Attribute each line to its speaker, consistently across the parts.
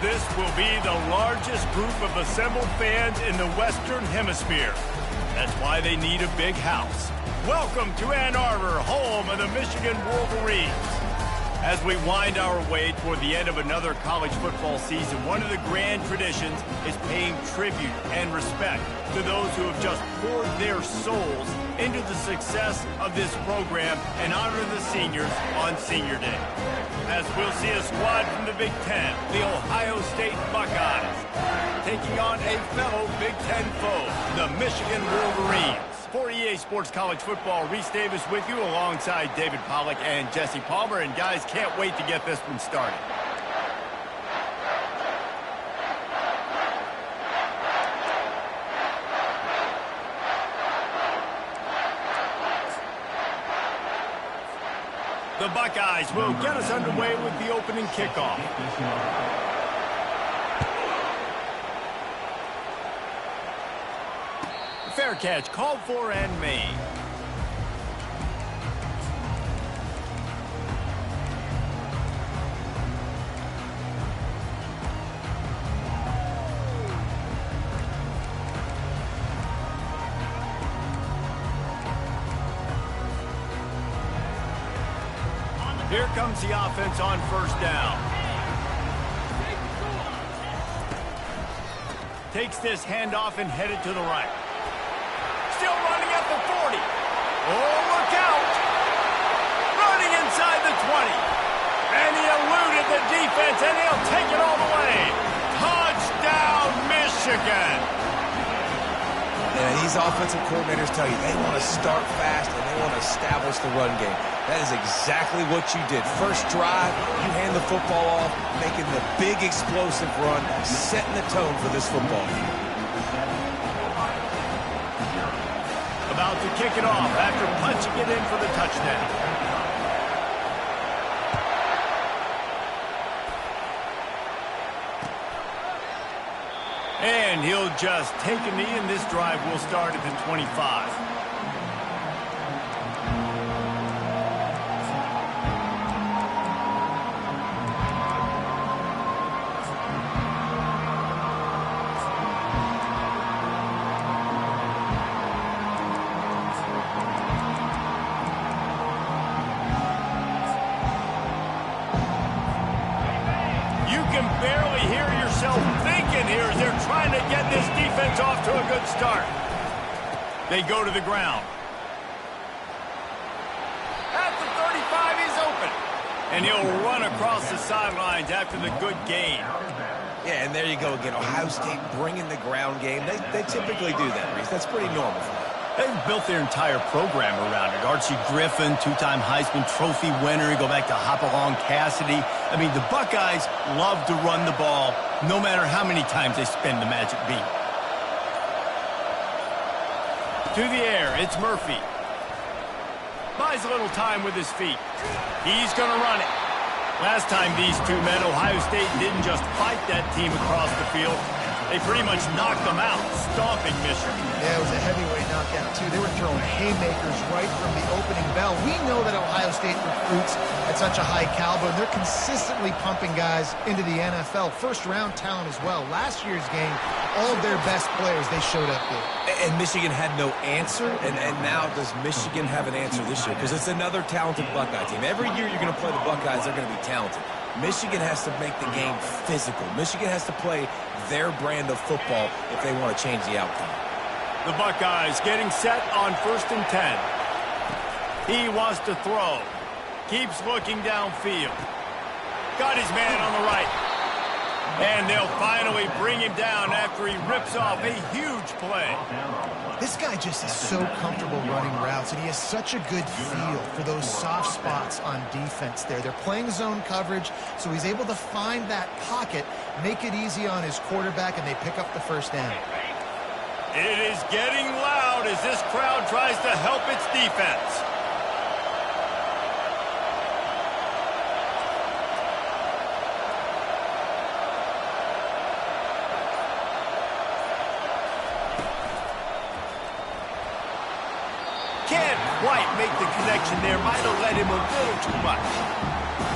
Speaker 1: This will be the largest group of assembled fans in the Western Hemisphere. That's why they need a big house. Welcome to Ann Arbor, home of the Michigan Wolverines. As we wind our way toward the end of another college football season, one of the grand traditions is paying tribute and respect to those who have just poured their souls into the success of this program and honor the seniors on Senior Day. As we'll see a squad from the Big Ten, the Ohio State Buckeyes, taking on a fellow Big Ten foe, the Michigan Wolverines. For EA Sports College Football, Reese Davis with you alongside David Pollack and Jesse Palmer. And guys, can't wait to get this one started. The Buckeyes will get us underway with the opening kickoff. Fair catch called for and made. Here comes the offense on first down. Takes this handoff and headed to the right. Still running at the 40. Oh, look out. Running inside the 20. And he eluded the defense, and he'll take it all the way. Touchdown, Michigan.
Speaker 2: And these offensive coordinators tell you they want to start fast and they want to establish the run game. That is exactly what you did. First drive, you hand the football off, making the big explosive run, setting the tone for this football game.
Speaker 1: About to kick it off after punching it in for the touchdown. And he'll just take a knee, and this drive will start at the 25. Barely hear yourself thinking here as they're trying to get this defense off to a good start. They go to the ground. At the 35, he's open. And he'll run across the sidelines after the good gain.
Speaker 2: Yeah, and there you go again. Ohio State bringing the ground game. They typically do that, Reese. That's pretty normal for them.
Speaker 1: They've built their entire program around it. Archie Griffin, two-time Heisman Trophy winner. You go back to Hopalong Cassidy. I mean, the Buckeyes love to run the ball no matter how many times they spin the magic beat. To the air, it's Murphy. Buys a little time with his feet. He's going to run it. Last time these two met, Ohio State didn't just fight that team across the field. They pretty much knocked them out, stomping Michigan.
Speaker 3: Yeah, it was a heavyweight knockout, too. They were throwing haymakers right from the opening bell. We know that Ohio State recruits at such a high caliber, and they're consistently pumping guys into the NFL. First-round talent as well. Last year's game, all of their best players, they showed up big.
Speaker 2: And Michigan had no answer, and now does Michigan have an answer this year? Because it's another talented Buckeye team. Every year you're going to play the Buckeyes, they're going to be talented. Michigan has to make the game physical. Michigan has to play their brand of football if they want to change the outcome.
Speaker 1: The Buckeyes getting set on 1st and 10. He wants to throw. Keeps looking downfield. Got his man on the right. And they'll finally bring him down after he rips off a huge play.
Speaker 3: This guy just is so comfortable running routes, and he has such a good feel for those soft spots on defense there. They're playing zone coverage, so he's able to find that pocket, make it easy on his quarterback, and they pick up the first down.
Speaker 1: It is getting loud as this crowd tries to help its defense. Can't quite make the connection action there might have led him a little too much.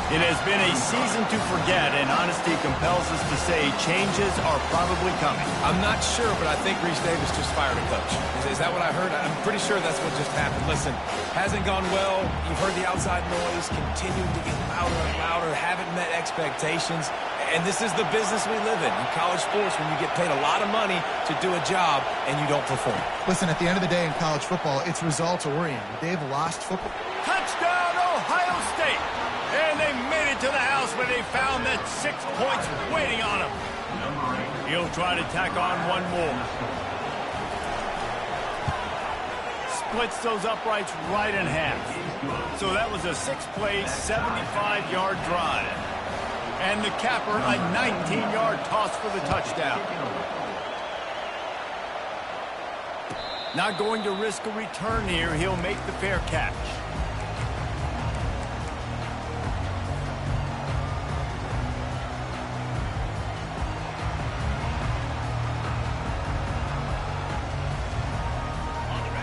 Speaker 1: It has been a season to forget, and honesty compels us to say changes are probably coming.
Speaker 2: I'm not sure, but I think Reese Davis just fired a coach. Is that what I heard? I'm pretty sure that's what just happened. Listen, hasn't gone well. You've heard the outside noise, continuing to get louder and louder, haven't met expectations. And this is the business we live in college sports, when you get paid a lot of money to do a job and you don't perform.
Speaker 3: Listen, at the end of the day in college football, it's results-oriented. They've lost football.
Speaker 1: Touchdown, Ohio State! And they made it to the house where they found that 6 points waiting on them. He'll try to tack on one more. Splits those uprights right in half. So that was a 6-play, 75-yard drive. And the capper, a 19-yard toss for the touchdown. Not going to risk a return here. He'll make the fair catch.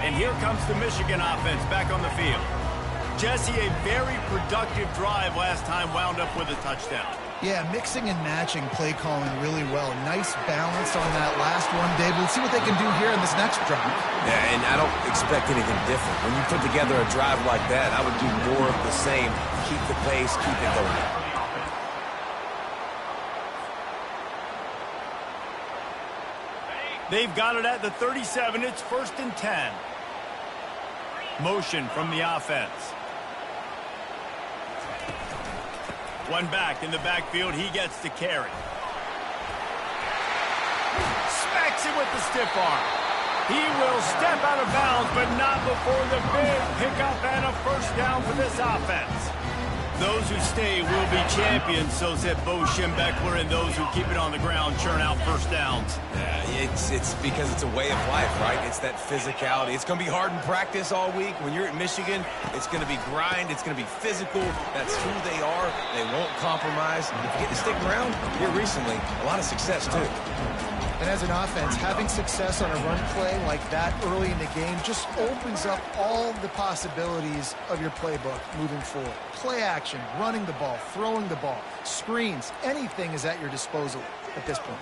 Speaker 1: And here comes the Michigan offense back on the field. Jesse, a very productive drive last time, wound up with a touchdown.
Speaker 3: Yeah, mixing and matching play calling really well. Nice balance on that last one, Dave. Let's see what they can do here in this next drive.
Speaker 2: Yeah, and I don't expect anything different. When you put together a drive like that, I would do more of the same. Keep the pace, keep it going.
Speaker 1: They've got it at the 37. It's 1st and 10. Motion from the offense. One back in the backfield. He gets the carry. Smacks it with the stiff arm. He will step out of bounds, but not before the big pickup and a first down for this offense. Those who stay will be champions, so said Bo Schembechler, and those who keep it on the ground churn out first downs.
Speaker 2: Yeah, it's because it's a way of life, right? It's that physicality. It's going to be hard in practice all week. When you're at Michigan, it's going to be grind. It's going to be physical. That's who they are. They won't compromise. If you get to stick around here recently, a lot of success, too.
Speaker 3: And as an offense, having success on a run play like that early in the game just opens up all the possibilities of your playbook moving forward. Play action, running the ball, throwing the ball, screens, anything is at your disposal at this point.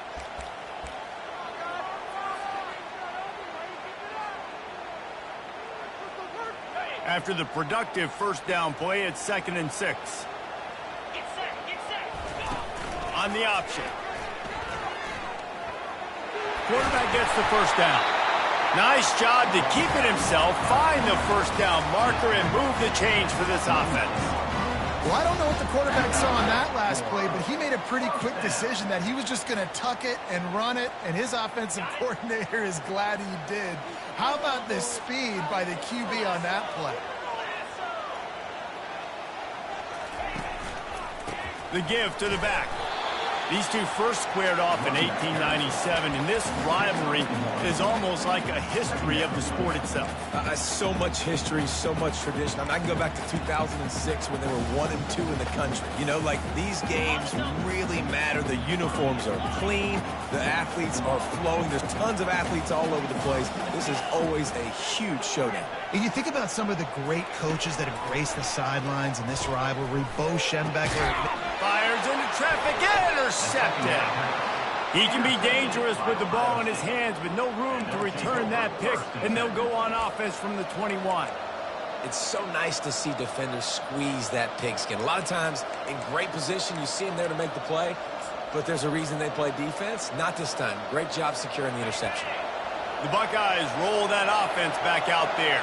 Speaker 1: After the productive first down play, it's 2nd and 6. On the option. Quarterback gets the first down. Nice job to keep it himself, find the first down marker, and move the change for this offense.
Speaker 3: Well, I don't know what the quarterback saw on that last play, but he made a pretty quick decision that he was just going to tuck it and run it, and his offensive coordinator is glad he did. How about the speed by the QB on that play?
Speaker 1: The give to the back. These two first squared off in 1897, and this rivalry is almost like a history of the sport itself.
Speaker 2: So much history, so much tradition. I mean, I can go back to 2006 when they were 1 and 2 in the country. You know, like, these games really matter. The uniforms are clean. The athletes are flowing. There's tons of athletes all over the place. This is always a huge showdown.
Speaker 3: And you think about some of the great coaches that have graced the sidelines in this rivalry. Bo Schembechler.
Speaker 1: Fires into traffic, intercepted. He can be dangerous with the ball in his hands, but no room to return that pick, and they'll go on offense from the 21.
Speaker 2: It's so nice to see defenders squeeze that pigskin. A lot of times, in great position, you see them there to make the play, but there's a reason they play defense. Not this time. Great job securing the interception.
Speaker 1: The Buckeyes roll that offense back out there.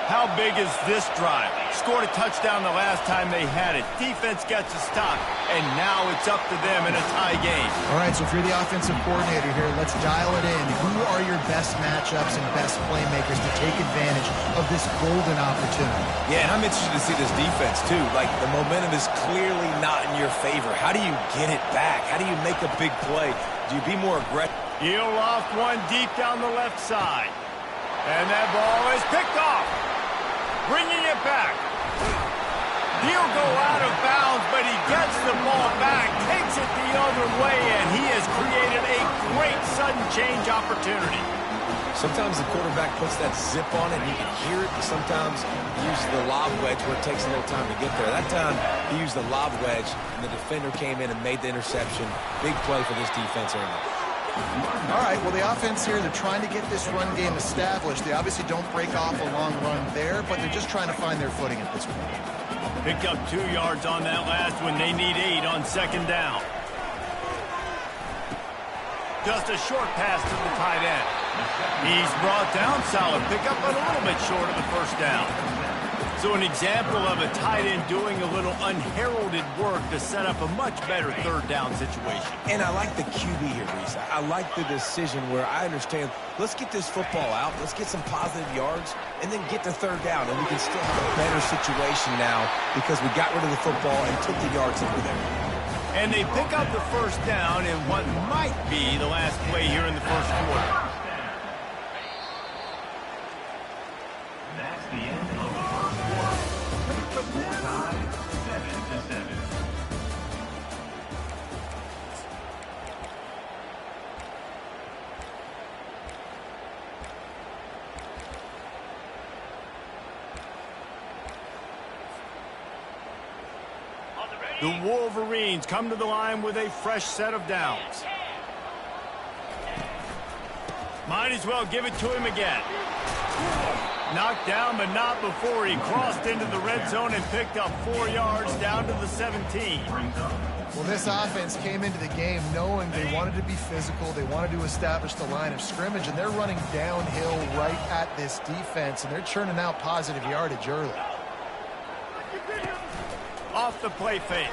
Speaker 1: How big is this drive? Scored a touchdown the last time they had it. Defense gets a stop, and now it's up to them in a tie game.
Speaker 3: All right, so if you're the offensive coordinator here, let's dial it in. Who are your best matchups and best playmakers to take advantage of this golden opportunity?
Speaker 2: Yeah, and I'm interested to see this defense, too. Like, the momentum is clearly not in your favor. How do you get it back? How do you make a big play? Do you be more aggressive?
Speaker 1: He'll loft one deep down the left side. And that ball is picked off. Bringing it back. He'll go out of bounds, but he gets the ball back, takes it the other way, and he has created a great sudden change opportunity.
Speaker 2: Sometimes the quarterback puts that zip on it, and you can hear it. And sometimes he uses the lob wedge where it takes a little time to get there. That time, he used the lob wedge, and the defender came in and made the interception. Big play for this defense early.
Speaker 3: All right, well, the offense here, they're trying to get this run game established. They obviously don't break off a long run there, but they're just trying to find their footing at this point.
Speaker 1: Picked up 2 yards on that last one. They need 8 on second down. Just a short pass to the tight end. He's brought down. Solid pickup, but a little bit short of the first down. So an example of a tight end doing a little unheralded work to set up a much better third down situation.
Speaker 2: And I like the QB here, Reese. I like the decision where I understand, let's get this football out, let's get some positive yards, and then get to third down, and we can still have a better situation now because we got rid of the football and took the yards over there.
Speaker 1: And they pick up the first down in what might be the last play here in the first quarter.
Speaker 4: That's the end of the first quarter. The score tied 7-7.
Speaker 1: The Wolverines come to the line with a fresh set of downs. Might as well give it to him again. Knocked down, but not before he crossed into the red zone and picked up 4 yards down to the 17.
Speaker 3: Well, this offense came into the game knowing they wanted to be physical, they wanted to establish the line of scrimmage, and they're running downhill right at this defense, and they're churning out positive yardage early.
Speaker 1: Off the play fake.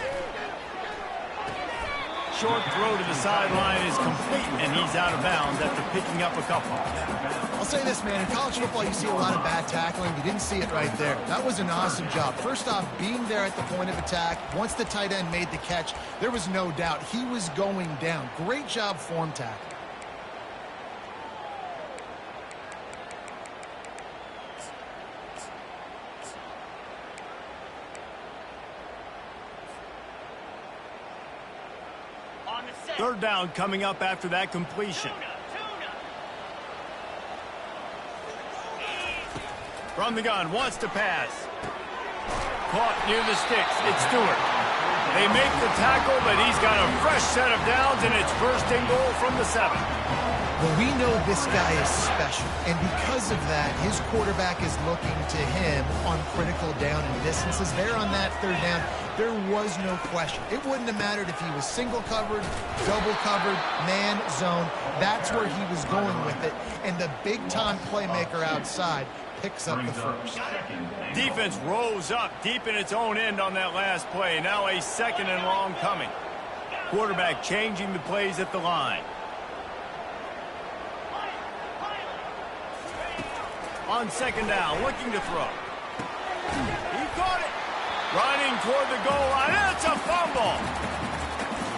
Speaker 1: Short throw to the sideline is complete, and he's out of bounds after picking up a couple.
Speaker 3: I'll say this, man. In college football, you see a lot of bad tackling. You didn't see it right there. That was an awesome job. First off, being there at the point of attack. Once the tight end made the catch, there was no doubt he was going down. Great job form tackling.
Speaker 1: Third down coming up after that completion. From the gun, wants to pass. Caught near the sticks. It's Stewart. They make the tackle, but he's got a fresh set of downs, and it's first and goal from the 7.
Speaker 3: Well, we know this guy is special, and because of that, his quarterback is looking to him on critical down and distances. There on that third down, there was no question. It wouldn't have mattered if he was single covered, double covered, man, zone. That's where he was going with it, and the big-time playmaker outside picks up the first.
Speaker 1: Defense rose up deep in its own end on that last play. Now a second and long coming. Quarterback changing the plays at the line. On second down, looking to throw. He caught it. Running toward the goal line. It's a fumble.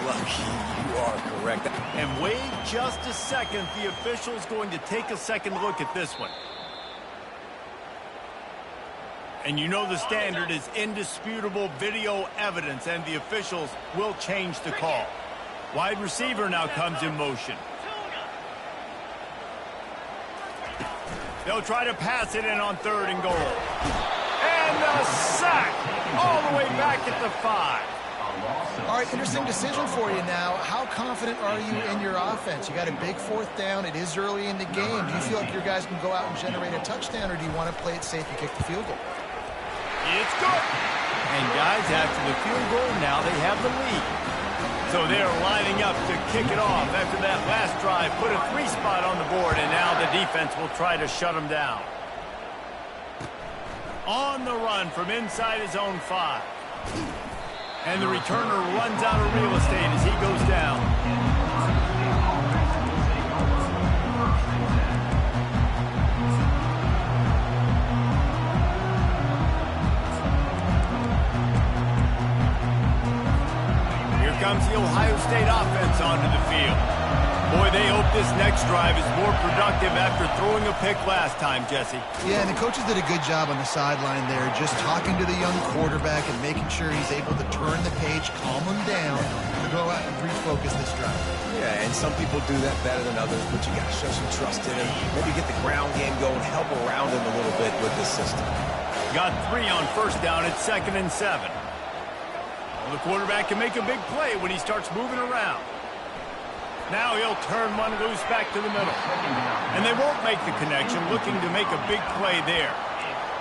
Speaker 2: Lucky, you are correct.
Speaker 1: And wait just a second. The official's going to take a second look at this one. And you know the standard is indisputable video evidence, and the officials will change the call. Wide receiver now comes in motion. They'll try to pass it in on third and goal. And the sack all the way back at the 5.
Speaker 3: All right, interesting decision for you now. How confident are you in your offense? You got a big fourth down. It is early in the game. Do you feel like your guys can go out and generate a touchdown, or do you want to play it safe and kick the field goal?
Speaker 1: It's good. And guys, after the field goal, now they have the lead. So they're lining up to kick it off after that last drive. Put a 3 spot on the board, and now the defense will try to shut them down. On the run from inside his own 5. And the returner runs out of real estate as he goes down. Comes the Ohio State offense onto the field. Boy, they hope this next drive is more productive after throwing a pick last time, Jesse.
Speaker 3: Yeah, and the coaches did a good job on the sideline there, just talking to the young quarterback and making sure he's able to turn the page, calm him down, to go out and refocus this drive.
Speaker 2: Yeah, and some people do that better than others, but you got to show some trust in him. Maybe get the ground game going, help around him a little bit with this system.
Speaker 1: Got 3 on first down at 2nd and 7. Well, the quarterback can make a big play when he starts moving around. Now he'll turn one loose back to the middle. And they won't make the connection, looking to make a big play there.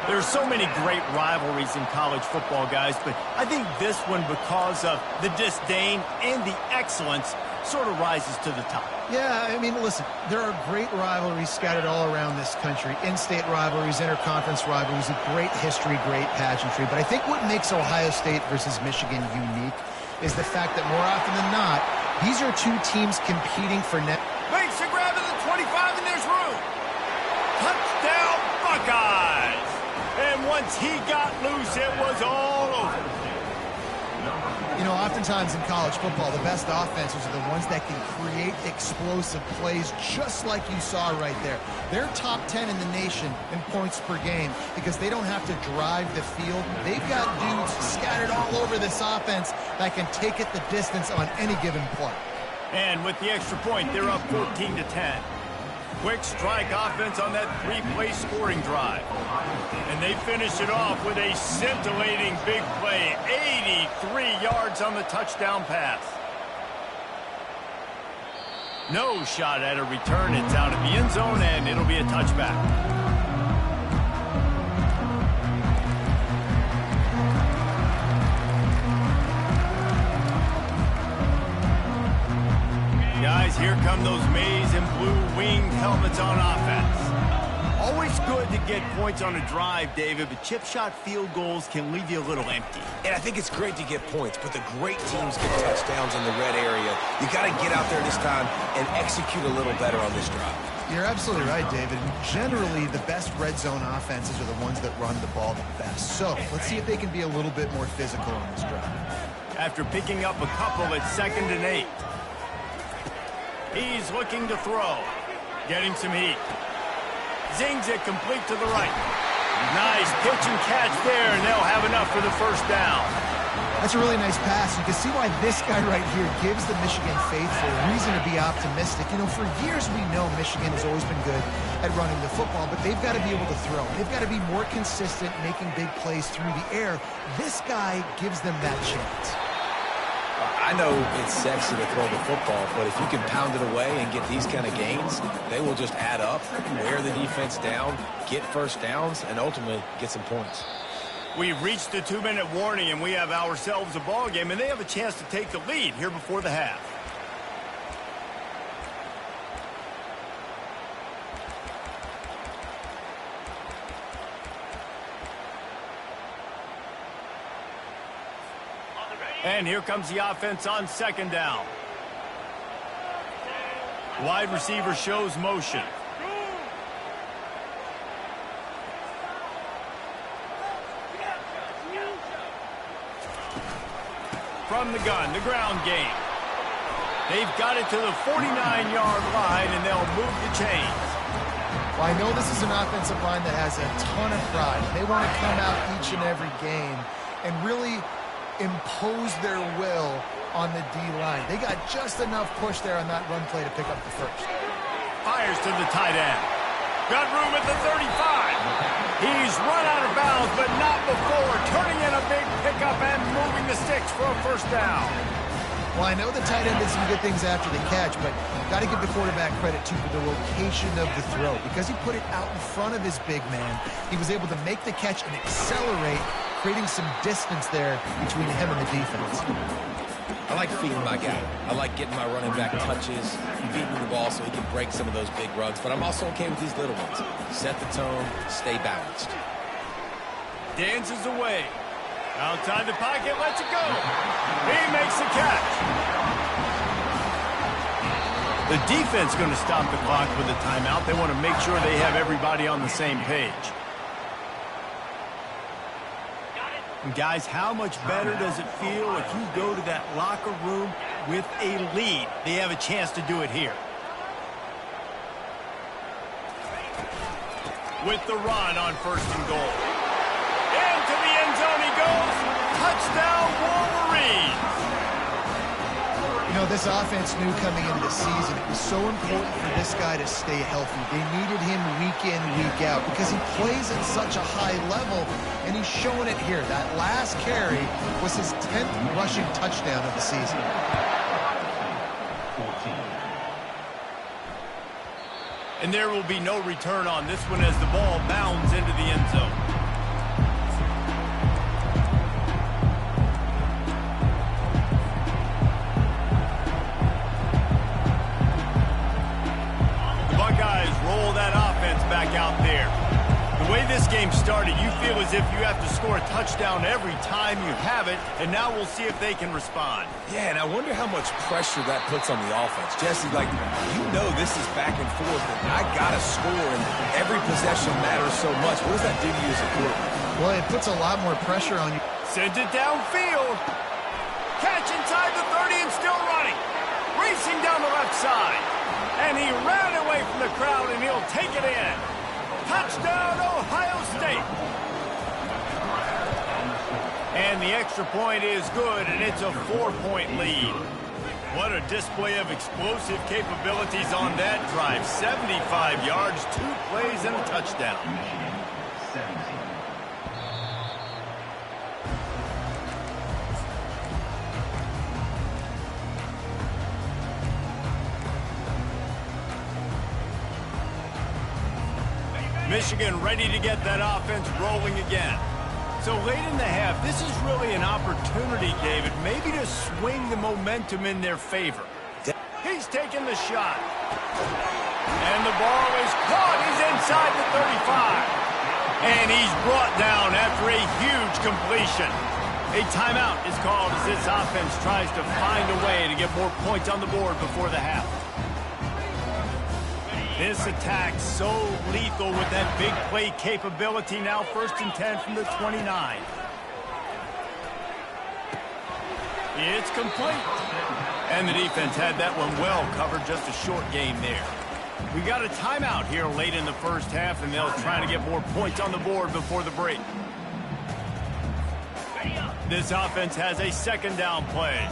Speaker 1: There's so many great rivalries in college football, guys, but I think this one, because of the disdain and the excellence, sort of rises to the top.
Speaker 3: Yeah, I mean, listen, there are great rivalries scattered all around this country. In-state rivalries, interconference rivalries, a great history, great pageantry. But I think what makes Ohio State versus Michigan unique is the fact that more often than not, these are two teams competing for net.
Speaker 1: Makes a grab at the 25, and there's room. Touchdown, Buckeyes! And once he got loose, it was all over.
Speaker 3: You know, oftentimes in college football, the best offenses are the ones that can create explosive plays, just like you saw right there. They're top 10 in the nation in points per game because they don't have to drive the field. They've got dudes scattered all over this offense that can take it the distance on any given play.
Speaker 1: And with the extra point, they're up 14-10. Quick strike offense on that 3-play scoring drive. And they finish it off with a scintillating big play. 83 yards on the touchdown pass. No shot at a return. It's out of the end zone, and it'll be a touchback. Guys, here come those maize and blue winged helmets on offense. Always good to get points on a drive, David, but chip shot field goals can leave you a little empty.
Speaker 2: And I think it's great to get points, but the great teams get touchdowns in the red area. You got to get out there this time and execute a little better on this drive.
Speaker 3: You're absolutely right, David. Generally, the best red zone offenses are the ones that run the ball the best. So let's see if they can be a little bit more physical on this drive.
Speaker 1: After picking up a couple at 2nd and 8. He's looking to throw. Getting some heat. Zings it complete to the right. Nice pitch and catch there, and they'll have enough for the first down.
Speaker 3: That's a really nice pass. You can see why this guy right here gives the Michigan faithful reason to be optimistic. You know, for years we know Michigan has always been good at running the football, but they've got to be able to throw. They've got to be more consistent, making big plays through the air. This guy gives them that chance.
Speaker 2: I know it's sexy to throw the football, but if you can pound it away and get these kind of gains, they will just add up, wear the defense down, get first downs, and ultimately get some points.
Speaker 1: We've reached the 2-minute warning, and we have ourselves a ball game, and they have a chance to take the lead here before the half. And here comes the offense on 2nd down. Wide receiver shows motion. From the gun, the ground game. They've got it to the 49-yard line, and they'll move the chains.
Speaker 3: Well, I know this is an offensive line that has a ton of pride. They want to come out each and every game and really impose their will on the D-line. They got just enough push there on that run play to pick up the first.
Speaker 1: Fires to the tight end. Got room at the 35. He's run out of bounds, but not before turning in a big pickup and moving the sticks for a first down.
Speaker 3: Well, I know the tight end did some good things after the catch, but got to give the quarterback credit, too, for the location of the throw. Because he put it out in front of his big man, he was able to make the catch and accelerate, creating some distance there between him and the defense.
Speaker 2: I like feeding my guy. I like getting my running back touches, feeding the ball so he can break some of those big runs. But I'm also okay with these little ones. Set the tone, stay balanced.
Speaker 1: Dances away. Outside the pocket, lets it go. He makes the catch. The defense going to stop the clock with a timeout. They want to make sure they have everybody on the same page. And guys, how much better does it feel if you go to that locker room with a lead? They have a chance to do it here. with the run on 1st and goal. Into the end zone he goes. Touchdown, Wolverines.
Speaker 3: You know, this offense knew coming into the season it was so important for this guy to stay healthy. They needed him week in, week out because he plays at such a high level, and he's showing it here. That last carry was his 10th rushing touchdown of the season.
Speaker 1: And there will be no return on this one as the ball bounds into the end zone. The Buckeyes roll that offense back out there. The way this game started, you feel as if you have to score a touchdown every time you have it, and now we'll see if they can respond.
Speaker 2: Yeah, and I wonder how much pressure that puts on the offense. Jesse, like, you know this is back and forth, and I got to score, and every possession matters so much. What does that do to you as a quarterback?
Speaker 3: Well, it puts a lot more pressure on you.
Speaker 1: Sends it downfield. Catch inside the 30 and still running. Racing down the left side. And he ran away from the crowd, and he'll take it in. Touchdown, Ohio State. And the extra point is good, and it's a 4-point lead. What a display of explosive capabilities on that drive. 75 yards, 2 plays, and a touchdown. Michigan ready to get that offense rolling again. So late in the half, this is really an opportunity, David, maybe to swing the momentum in their favor. He's taking the shot. And the ball is caught. He's inside the 35. And he's brought down after a huge completion. A timeout is called as this offense tries to find a way to get more points on the board before the half. This attack so lethal with that big play capability. Now 1st and 10 from the 29. It's complete. And the defense had that one well covered. Just a short game there. We got a timeout here late in the first half, and they'll try to get more points on the board before the break. This offense has a 2nd down play.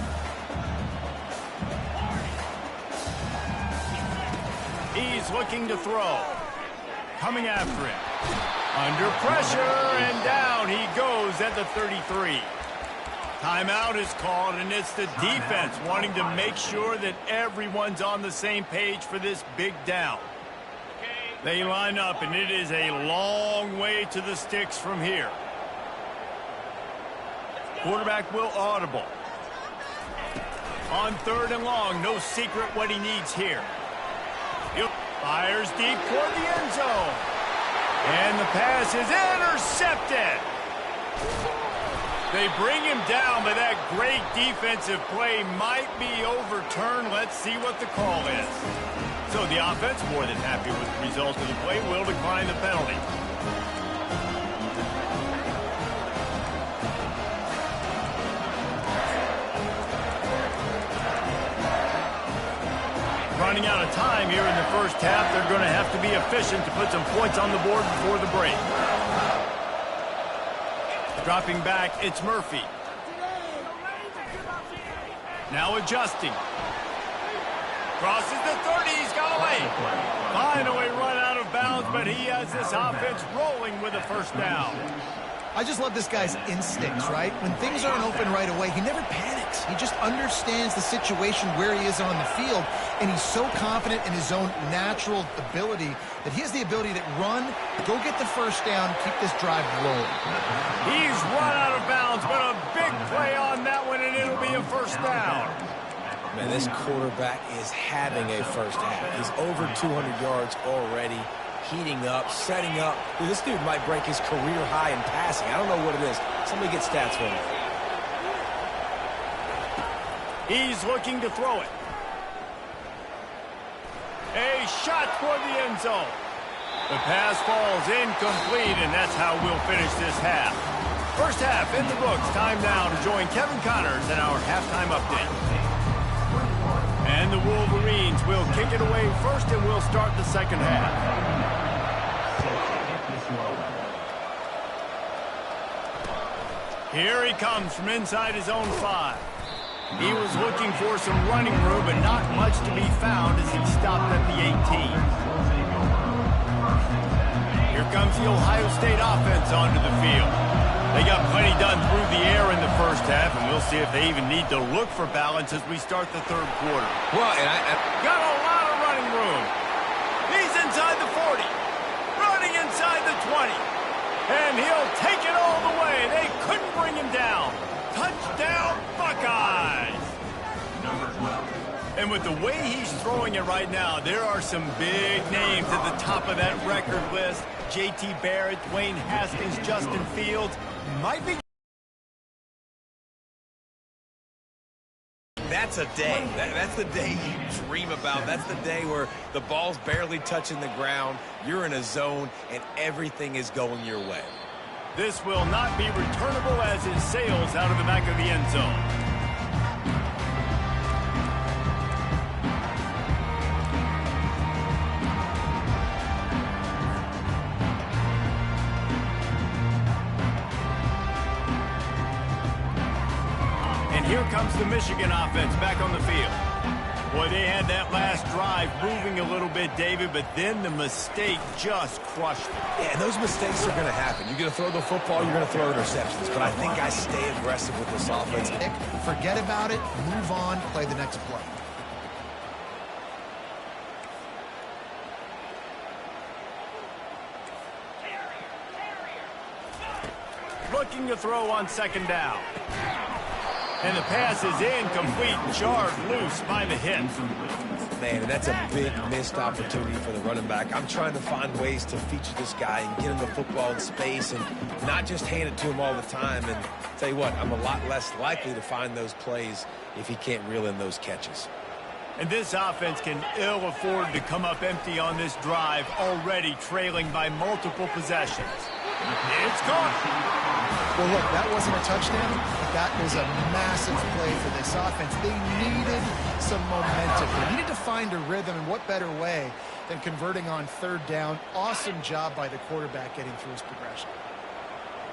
Speaker 1: He's looking to throw. Coming after him. Under pressure, and down he goes at the 33. Timeout is called, and it's the defense wanting to make sure that everyone's on the same page for this big down. They line up, and it is a long way to the sticks from here. Quarterback will audible. On 3rd and long, no secret what he needs here. He fires deep toward the end zone. And the pass is intercepted. They bring him down, but that great defensive play might be overturned. Let's see what the call is. So the offense, more than happy with the result of the play, will decline the penalty. Running out of time here in the first half. They're going to have to be efficient to put some points on the board before the break. Dropping back, it's Murphy. Now adjusting. Crosses the 30, he's got away. Finally run out of bounds, but he has this offense rolling with a 1st down.
Speaker 3: I just love this guy's instincts, right? When things aren't open right away, he never panics. He just understands the situation where he is on the field, and he's so confident in his own natural ability that he has the ability to run, go get the 1st down, keep this drive rolling.
Speaker 1: He's run out of bounds, but a big play on that one, and it'll be a 1st down.
Speaker 2: Man, this quarterback is having a first half. He's over 200 yards already. Heating up, setting up. Dude, this dude might break his career high in passing. I don't know what it is. Somebody get stats for him.
Speaker 1: He's looking to throw it. A shot toward the end zone. The pass falls incomplete, and that's how we'll finish this half. First half in the books. Time now to join Kevin Connors in our halftime update. And the Wolverines will kick it away first, and we'll start the second half. Here he comes from inside his own 5. He was looking for some running room, but not much to be found as he stopped at the 18. Here comes the Ohio State offense onto the field. They got plenty done through the air in the first half, and we'll see if they even need to look for balance as we start the third quarter.
Speaker 2: Well, and I
Speaker 1: got a lot of running room. He's inside the 40, running inside the 20, and he'll take it all the way. They couldn't bring him down. Touchdown, Buckeyes! And with the way he's throwing it right now, there are some big names at the top of that record list. J.T. Barrett, Dwayne Haskins, Justin Fields. Might be.
Speaker 2: That's a day. That's the day you dream about. That's the day where the ball's barely touching the ground, you're in a zone, and everything is going your way.
Speaker 1: This will not be returnable as it sails out of the back of the end zone. Here comes the Michigan offense back on the field. Boy, they had that last drive moving a little bit, David, but then the mistake just crushed it.
Speaker 2: Yeah, and those mistakes are going to happen. You're going to throw the football, you're going to throw interceptions. But I think I stay aggressive with this offense.
Speaker 3: Forget about it, move on, play the next play.
Speaker 1: Looking to throw on second down. And the pass is incomplete, jarred loose by the hit.
Speaker 2: Man, and that's a big missed opportunity for the running back. I'm trying to find ways to feature this guy and get him the football in space and not just hand it to him all the time. And tell you what, I'm a lot less likely to find those plays if he can't reel in those catches.
Speaker 1: And this offense can ill afford to come up empty on this drive, already trailing by multiple possessions. It's gone.
Speaker 3: Well, look, that wasn't a touchdown, but that was a massive play for this offense. They needed some momentum. They needed to find a rhythm, and what better way than converting on third down. Awesome job by the quarterback getting through his progression.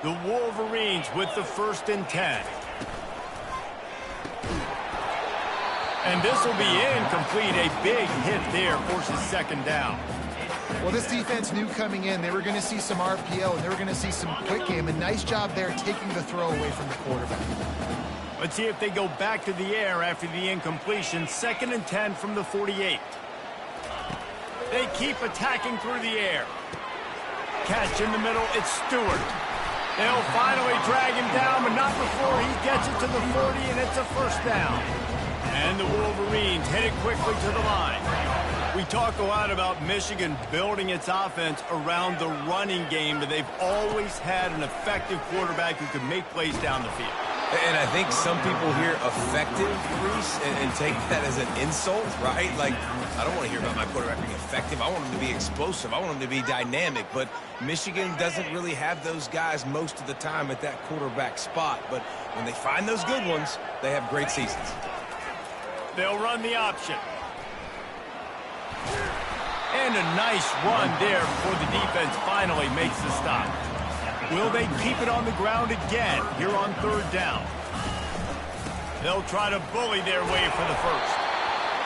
Speaker 1: The Wolverines with the 1st and 10. And this will be incomplete. A big hit there forces second down.
Speaker 3: Well, this defense knew coming in they were going to see some RPO and they were going to see some quick game. A nice job there taking the throw away from the quarterback.
Speaker 1: Let's see if they go back to the air after the incompletion. 2nd and 10 from the 48. They keep attacking through the air. Catch in the middle. It's Stewart. They'll finally drag him down, but not before he gets it to the 40, and it's a first down. And the Wolverines headed quickly to the line. We talk a lot about Michigan building its offense around the running game, but they've always had an effective quarterback who can make plays down the field.
Speaker 2: And I think some people hear effective, Reese, and take that as an insult, right? Like, I don't want to hear about my quarterback being effective. I want him to be explosive. I want him to be dynamic. But Michigan doesn't really have those guys most of the time at that quarterback spot. But when they find those good ones, they have great seasons.
Speaker 1: They'll run the option. And a nice run there before the defense finally makes the stop. Will they keep it on the ground again here on third down? They'll try to bully their way for the first.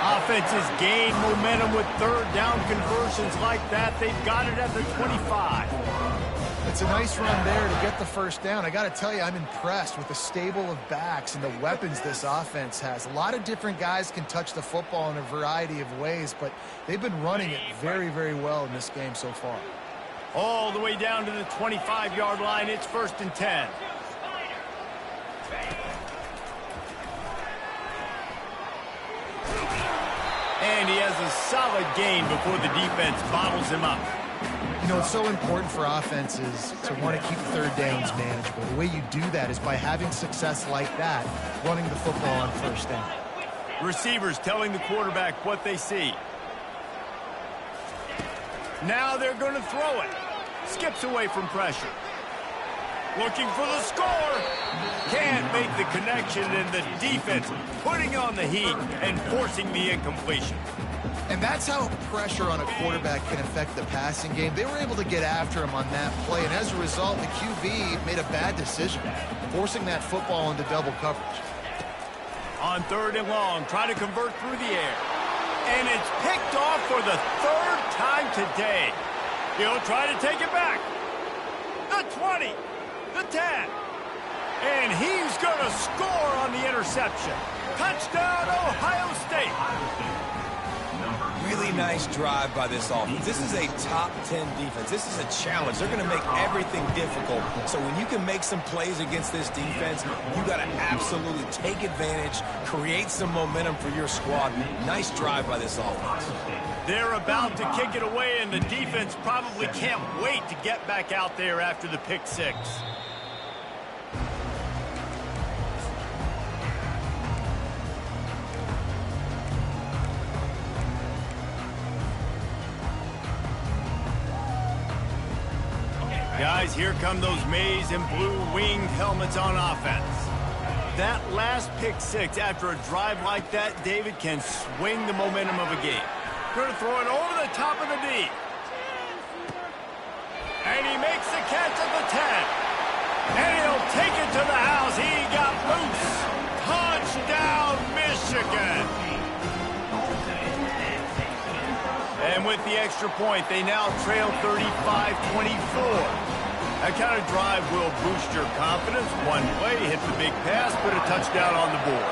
Speaker 1: Offenses gain momentum with third down conversions like that. They've got it at the 25.
Speaker 3: It's a nice run there to get the first down. I got to tell you, I'm impressed with the stable of backs and the weapons this offense has. A lot of different guys can touch the football in a variety of ways, but they've been running it very, very well in this game so far.
Speaker 1: All the way down to the 25-yard line. It's 1st and 10. And he has a solid gain before the defense bottles him up.
Speaker 3: You know, it's so important for offenses to want to keep third downs manageable. The way you do that is by having success like that, running the football on first down.
Speaker 1: Receivers telling the quarterback what they see. Now they're going to throw it. Skips away from pressure. Looking for the score. Can't make the connection, and the defense putting on the heat and forcing the incompletion.
Speaker 3: And that's how pressure on a quarterback can affect the passing game. They were able to get after him on that play, and as a result, the QB made a bad decision, forcing that football into double coverage.
Speaker 1: On 3rd and long, try to convert through the air. And it's picked off for the 3rd time today. He'll try to take it back. The 20, the 10. And he's going to score on the interception. Touchdown, Ohio State.
Speaker 2: Really nice drive by this offense. This is a top 10 defense. This is a challenge. They're going to make everything difficult. So when you can make some plays against this defense, you got to absolutely take advantage, create some momentum for your squad. Nice drive by this offense.
Speaker 1: They're about to kick it away, and the defense probably can't wait to get back out there after the pick six. Guys, here come those maize and blue winged helmets on offense. That last pick six after a drive like that, David, can swing the momentum of a game. Going to throw it over the top of the D. And he makes the catch at the 10. And he'll take it to the house. He got loose. Touchdown, Michigan. And with the extra point, they now trail 35-24. That kind of drive will boost your confidence. One play, hit the big pass, put a touchdown on the board.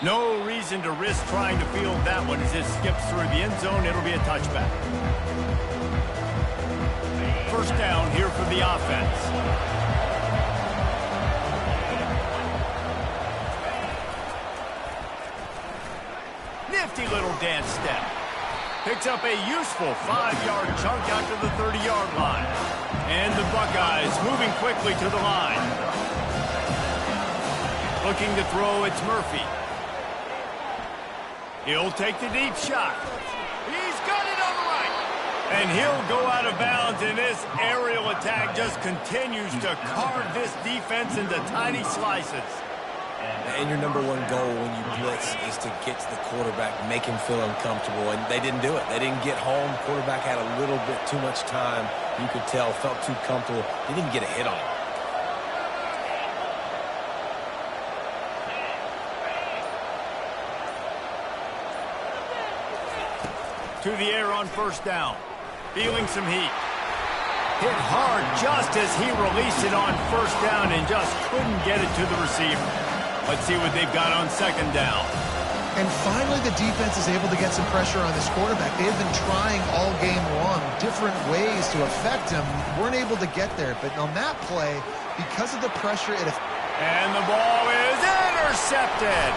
Speaker 1: No reason to risk trying to field that one as it skips through the end zone. It'll be a touchback. First down here for the offense. Nifty little dance step. Picks up a useful 5-yard chunk out to the 30-yard line. And the Buckeyes moving quickly to the line. Looking to throw, it's Murphy. He'll take the deep shot. He's got it on the right. And he'll go out of bounds, and this aerial attack just continues to carve this defense into tiny slices.
Speaker 2: And your number one goal when you blitz is to get to the quarterback, make him feel uncomfortable. And they didn't do it. They didn't get home. Quarterback had a little bit too much time. You could tell, felt too comfortable. He didn't get a hit on him.
Speaker 1: To the air on first down. Feeling some heat. Hit hard just as he released it on first down and just couldn't get it to the receiver. Let's see what they've got on second down.
Speaker 3: And finally, the defense is able to get some pressure on this quarterback. They have been trying all game long different ways to affect him. Weren't able to get there. But on that play, because of the pressure,
Speaker 1: and the ball is intercepted.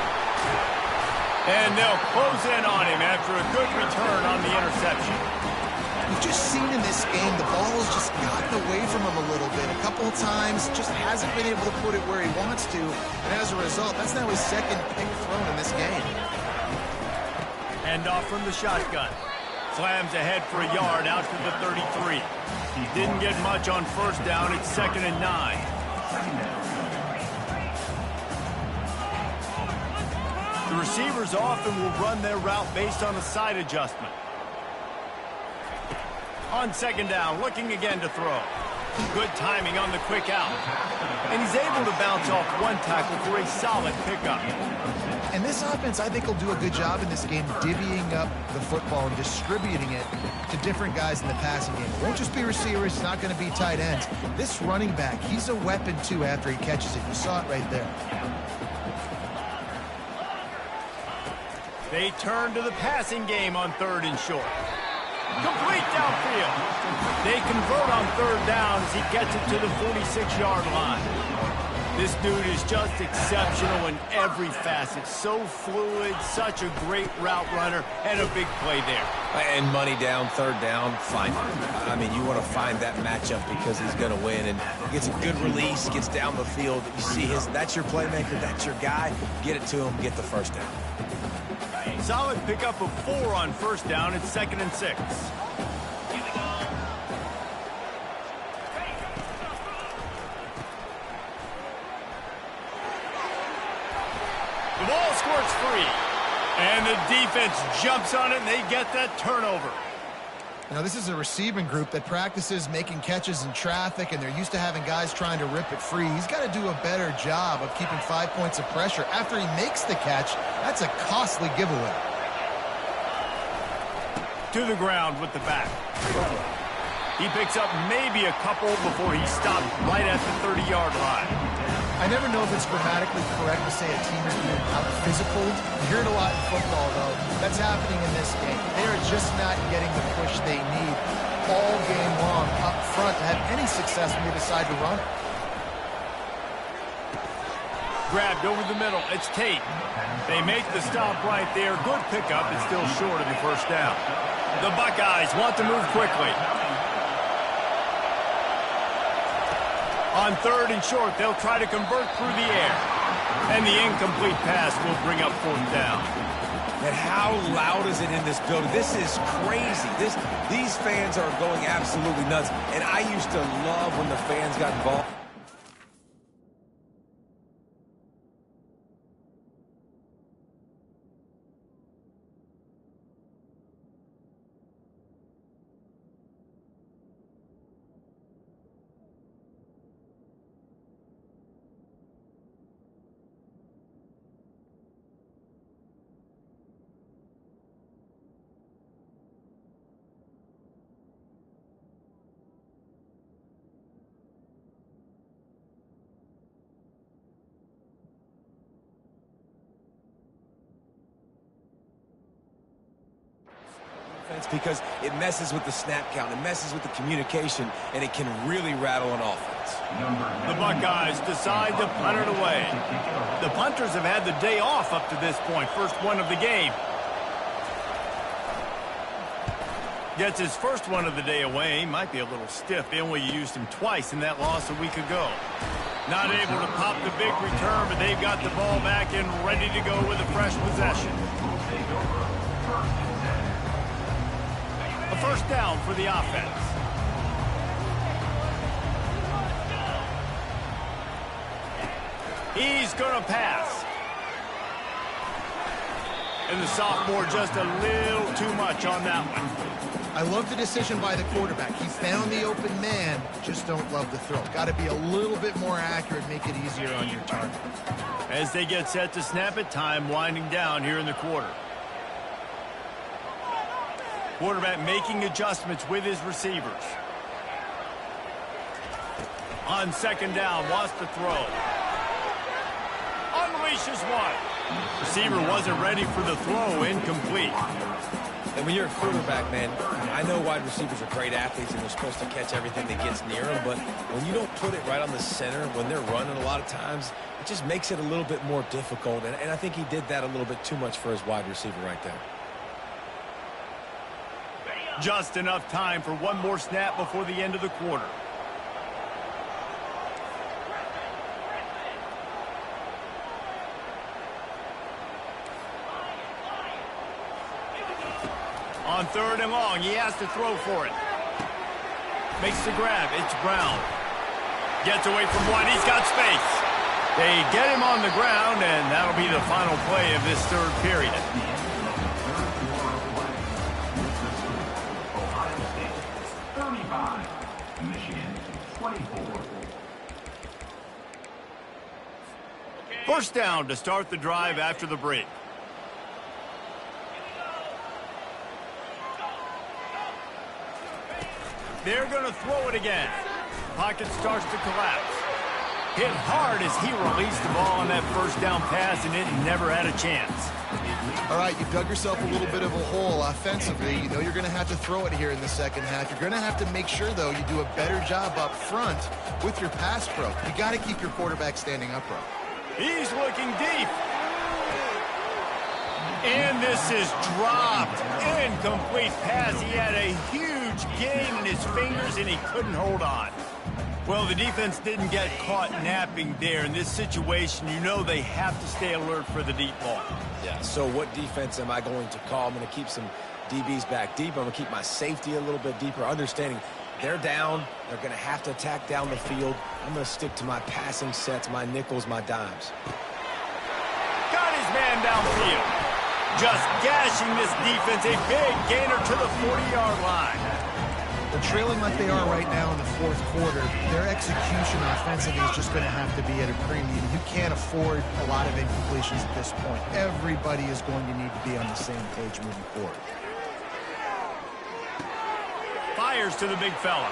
Speaker 1: And they'll close in on him after a good return on the interception.
Speaker 3: We've just seen in this game, the ball has just gotten away from him a little bit. A couple of times, just hasn't been able to put it where he wants to. And as a result, that's now his second pick thrown in this game.
Speaker 1: Hand off from the shotgun. Slams ahead for a yard out to the 33. He didn't get much on first down. It's 2nd and 9. The receivers often will run their route based on a side adjustment. On second down, looking again to throw. Good timing on the quick out. And he's able to bounce off one tackle for a solid pickup.
Speaker 3: And this offense, I think, will do a good job in this game divvying up the football and distributing it to different guys in the passing game. It won't just be receivers. It's not going to be tight ends. This running back, he's a weapon, too, after he catches it. You saw it right there.
Speaker 1: They turn to the passing game on 3rd and short. Complete downfield. They convert on 3rd down as he gets it to the 46-yard line. This dude is just exceptional in every facet. So fluid, such a great route runner, and a big play there.
Speaker 2: And money down, 3rd down, fine. I mean, you want to find that matchup because he's going to win. And gets a good release, gets down the field. You see that's your playmaker, that's your guy. Get it to him, get the first down.
Speaker 1: Solid pickup of 4 on first down. It's 2nd and 6. The ball squirts free. And the defense jumps on it, and they get that turnover.
Speaker 3: Now, this is a receiving group that practices making catches in traffic, and they're used to having guys trying to rip it free. He's got to do a better job of keeping 5 points of pressure. After he makes the catch, that's a costly giveaway.
Speaker 1: To the ground with the back. He picks up maybe a couple before he stopped right at the 30-yard line.
Speaker 3: I never know if it's grammatically correct to say a team is being out-physical. You hear it a lot in football, though. That's happening in this game. They are just not getting the push they need all game long up front to have any success when they decide to run it.
Speaker 1: Grabbed over the middle. It's Tate. They make the stop right there. Good pickup. It's still short of the first down. The Buckeyes want to move quickly. On 3rd and short, they'll try to convert through the air. And the incomplete pass will bring up 4th down.
Speaker 2: And how loud is it in this building? This is crazy. These fans are going absolutely nuts. And I used to love when the fans got involved. Because it messes with the snap count, it messes with the communication, and it can really rattle an offense.
Speaker 1: The Buckeyes decide to punt it away. The punters have had the day off up to this point. First one of the game. Gets his first one of the day away. Might be a little stiff. They only used him twice in that loss a week ago. Not able to pop the big return, but they've got the ball back and ready to go with a fresh possession. A first down for the offense. He's going to pass. And the sophomore just a little too much on that one.
Speaker 3: I love the decision by the quarterback. He found the open man, just don't love the throw. Got to be a little bit more accurate, make it easier on your target.
Speaker 1: As they get set to snap it, time winding down here in the quarter. Quarterback making adjustments with his receivers. On 2nd down, wants to throw. Unleashes one. Receiver wasn't ready for the throw, incomplete.
Speaker 2: And when you're a quarterback, man, I know wide receivers are great athletes and they're supposed to catch everything that gets near them, but when you don't put it right on the center, when they're running a lot of times, it just makes it a little bit more difficult. And I think he did that a little bit too much for his wide receiver right there.
Speaker 1: Just enough time for one more snap before the end of the quarter. On 3rd and long, he has to throw for it. Makes the grab. It's Brown. Gets away from one. He's got space. They get him on the ground, and that'll be the final play of this 3rd period. First down to start the drive after the break. They're going to throw it again. Pocket starts to collapse. Hit hard as he released the ball on that first down pass, and it never had a chance.
Speaker 3: All right, you've dug yourself a little bit of a hole offensively. You know you're going to have to throw it here in the second half. You're going to have to make sure, though, you do a better job up front with your pass pro. You got to keep your quarterback standing upright.
Speaker 1: He's looking deep. And this is dropped. Incomplete pass. He had a huge gain in his fingers, and he couldn't hold on. Well, the defense didn't get caught napping there. In this situation, you know they have to stay alert for the deep ball.
Speaker 2: Yeah, so what defense am I going to call? I'm going to keep some DBs back deep. I'm going to keep my safety a little bit deeper, understanding they're down. They're going to have to attack down the field. I'm going to stick to my passing sets, my nickels, my dimes.
Speaker 1: Got his man downfield. Just gashing this defense, a big gainer to the 40-yard line.
Speaker 3: They're trailing like they are right now in the fourth quarter. Their execution offensively is just going to have to be at a premium. You can't afford a lot of incompletions at this point. Everybody is going to need to be on the same page moving forward.
Speaker 1: Fires to the big fella.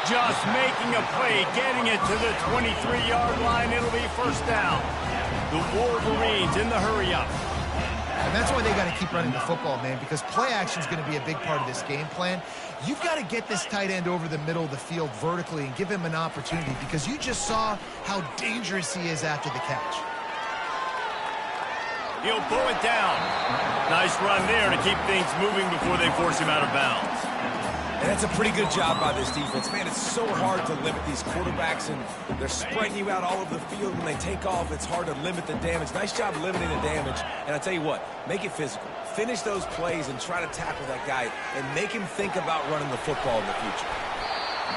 Speaker 1: Just making a play, getting it to the 23-yard line. It'll be first down. The Wolverines in the hurry-up.
Speaker 3: And that's why they got to keep running the football, man, because play action is going to be a big part of this game plan. You've got to get this tight end over the middle of the field vertically and give him an opportunity, because you just saw how dangerous he is after the catch.
Speaker 1: He'll pull it down. Nice run there to keep things moving before they force him out of bounds.
Speaker 2: And that's a pretty good job by this defense. Man, it's so hard to limit these quarterbacks, and they're spreading you out all over the field. When they take off, it's hard to limit the damage. Nice job limiting the damage. And I tell you what, make it physical. Finish those plays and try to tackle that guy and make him think about running the football in the future.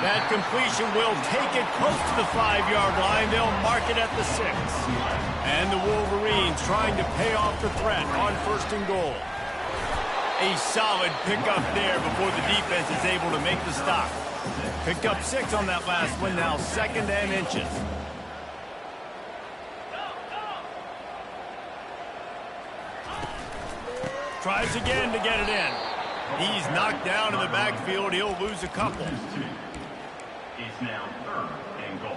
Speaker 1: That completion will take it close to the 5-yard line. They'll mark it at the 6. And the Wolverines trying to pay off the threat on first and goal. A solid pickup there before the defense is able to make the stop. Picked up 6 on that last one, now 2nd and inches. Tries again to get it in. He's knocked down in the backfield. He'll lose a couple.
Speaker 4: It's now 3rd and goal.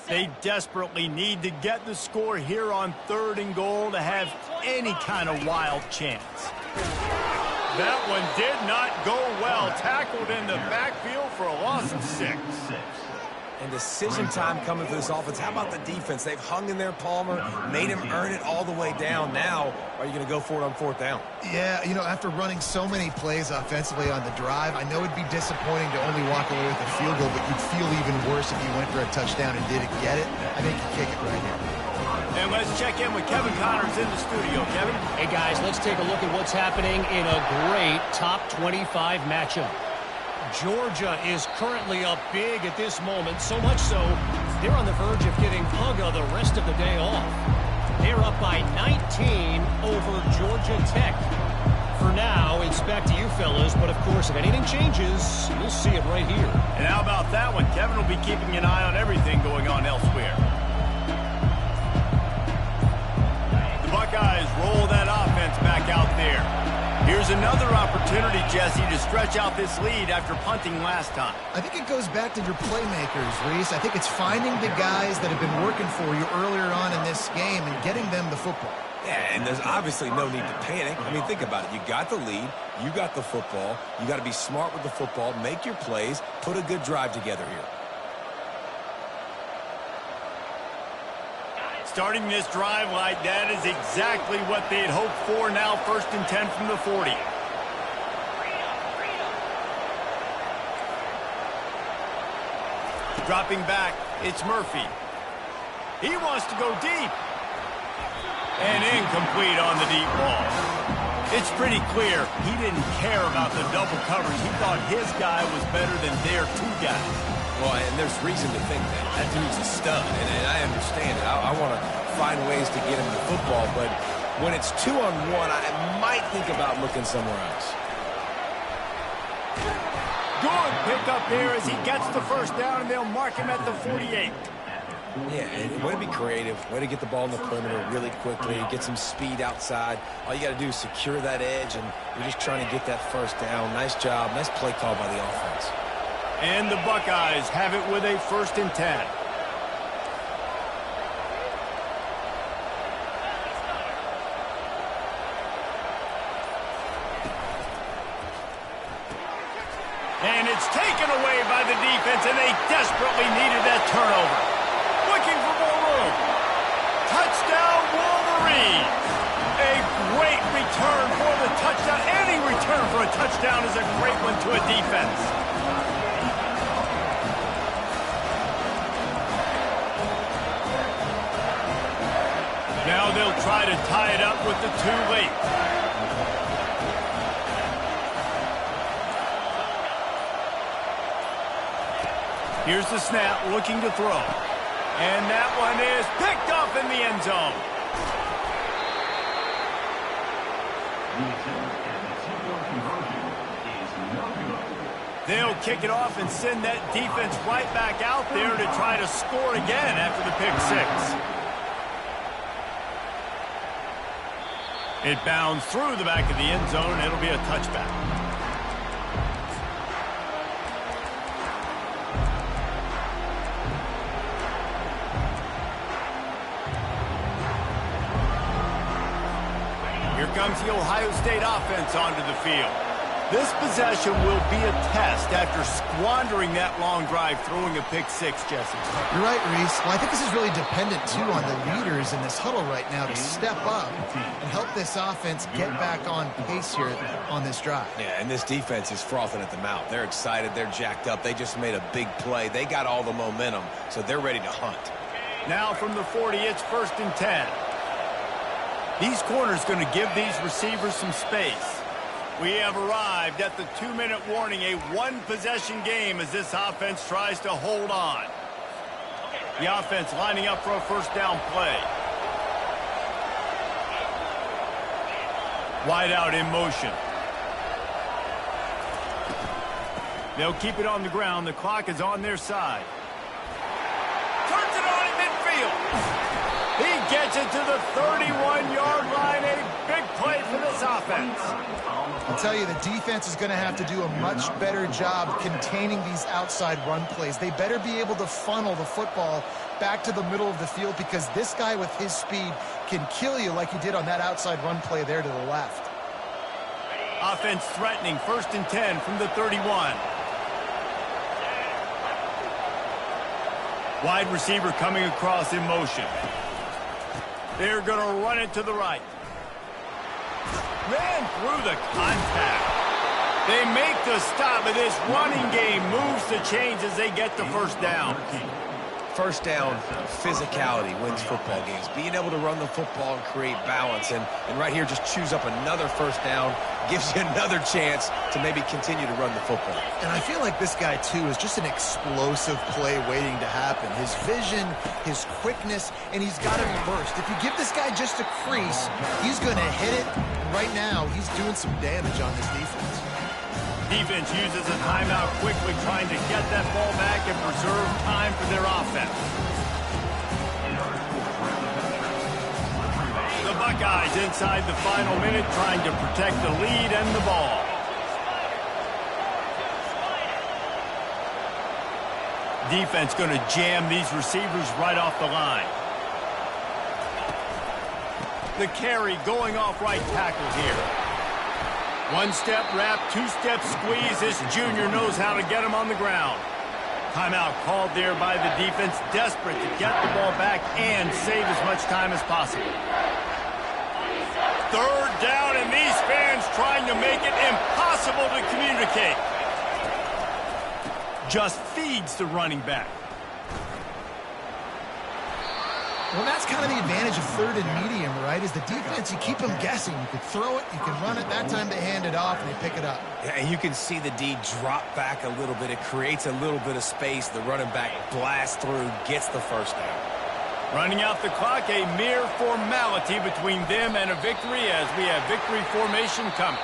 Speaker 1: They desperately need to get the score here on 3rd and goal to have any kind of wild chance. That one did not go well. Tackled in the backfield for a loss of 6.
Speaker 2: And decision time coming for this offense. How about the defense? They've hung in there, Palmer, made him earn it all the way down. Now, are you going to go for it on 4th down?
Speaker 3: Yeah, you know, after running so many plays offensively on the drive, I know it'd be disappointing to only walk away with a field goal, but you'd feel even worse if you went for a touchdown and didn't get it. I think you kick it right here.
Speaker 1: And let's check in with Kevin Connors in the studio. Kevin?
Speaker 5: Hey, guys, let's take a look at what's happening in a great top 25 matchup. Georgia is currently up big at this moment, so much so they're on the verge of getting Uga the rest of the day off. They're up by 19 over Georgia Tech. For now, it's back to you fellas, but of course, if anything changes, you'll see it right here.
Speaker 1: And how about that one? Kevin will be keeping an eye on everything going on elsewhere. The Buckeyes roll that offense back out there. Here's another opportunity, Jesse, to stretch out this lead after punting last time.
Speaker 3: I think it goes back to your playmakers, Reese. I think it's finding the guys that have been working for you earlier on in this game and getting them the football.
Speaker 2: Yeah, and there's obviously no need to panic. I mean, think about it. You got the lead. You got the football. You got to be smart with the football, make your plays, put a good drive together here.
Speaker 1: Starting this drive like that is exactly what they'd hoped for. Now 1st and 10 from the 40. Dropping back, it's Murphy. He wants to go deep. And incomplete on the deep ball. It's pretty clear he didn't care about the double coverage. He thought his guy was better than their 2 guys.
Speaker 2: Well, and there's reason to think that. That dude's a stud, and I understand it. I want to find ways to get him the football, but when it's 2-on-1, I might think about looking somewhere else.
Speaker 1: Good pickup there as he gets the first down, and they'll mark him at the 48.
Speaker 2: Yeah, and way to be creative, way to get the ball in the perimeter really quickly, get some speed outside. All you got to do is secure that edge, and you're just trying to get that first down. Nice job, nice play call by the offense.
Speaker 1: And the Buckeyes have it with a 1st and 10. And it's taken away by the defense, and they desperately needed that turnover. Looking for more room. Touchdown, Wolverines. A great return for the touchdown is a great one to a defense. Now they'll try to tie it up with the 2 late. Here's the snap, looking to throw. And that one is picked off in the end zone. They'll kick it off and send that defense right back out there to try to score again after the pick 6. It bounds through the back of the end zone. It'll be a touchback. Here comes the Ohio State offense onto the field. This possession will be a test after squandering that long drive, throwing a pick 6, Jesse.
Speaker 3: You're right, Reese. Well, I think this is really dependent, too, on the leaders in this huddle right now to step up and help this offense get back on pace here on this drive.
Speaker 2: Yeah, and this defense is frothing at the mouth. They're excited. They're jacked up. They just made a big play. They got all the momentum, so they're ready to hunt.
Speaker 1: Now from the 40, it's 1st and 10. These corners going to give these receivers some space. We have arrived at the 2-minute warning, a one-possession game as this offense tries to hold on. The offense lining up for a first down play. Wide out in motion. They'll keep it on the ground. The clock is on their side. Turns it on in midfield. He gets it to the 31-yard line. A big play for this offense.
Speaker 3: I'll tell you, the defense is going to have to do a much better job containing these outside run plays. They better be able to funnel the football back to the middle of the field because this guy with his speed can kill you like he did on that outside run play there to the left.
Speaker 1: Offense threatening, 1st and 10 from the 31. Wide receiver coming across in motion. They're going to run it to the right. Ran through the contact. They make the stop, but this running game moves the chains as they get the first down.
Speaker 2: First down, physicality wins football games. Being able to run the football and create balance. And right here, just choose up another first down. Gives you another chance to maybe continue to run the football.
Speaker 3: And I feel like this guy, too, is just an explosive play waiting to happen. His vision, his quickness, and he's got to burst. If you give this guy just a crease, he's going to hit it. Right now, he's doing some damage on this defense.
Speaker 1: Defense uses a timeout quickly, trying to get that ball back and preserve time for their offense. The Buckeyes inside the final minute, trying to protect the lead and the ball. Defense going to jam these receivers right off the line. The carry going off right tackle here. One-step wrap, two-step squeeze. This junior knows how to get him on the ground. Timeout called there by the defense, desperate to get the ball back and save as much time as possible. 3rd down, and these fans trying to make it impossible to communicate. Just feeds the running back.
Speaker 3: Well, that's kind of the advantage of 3rd and medium, right? Is the defense, you keep them guessing. You can throw it, you can run it. That time they hand it off and they pick it up.
Speaker 2: Yeah, and you can see the D drop back a little bit. It creates a little bit of space. The running back blasts through, gets the first down.
Speaker 1: Running out the clock, a mere formality between them and a victory as we have victory formation coming.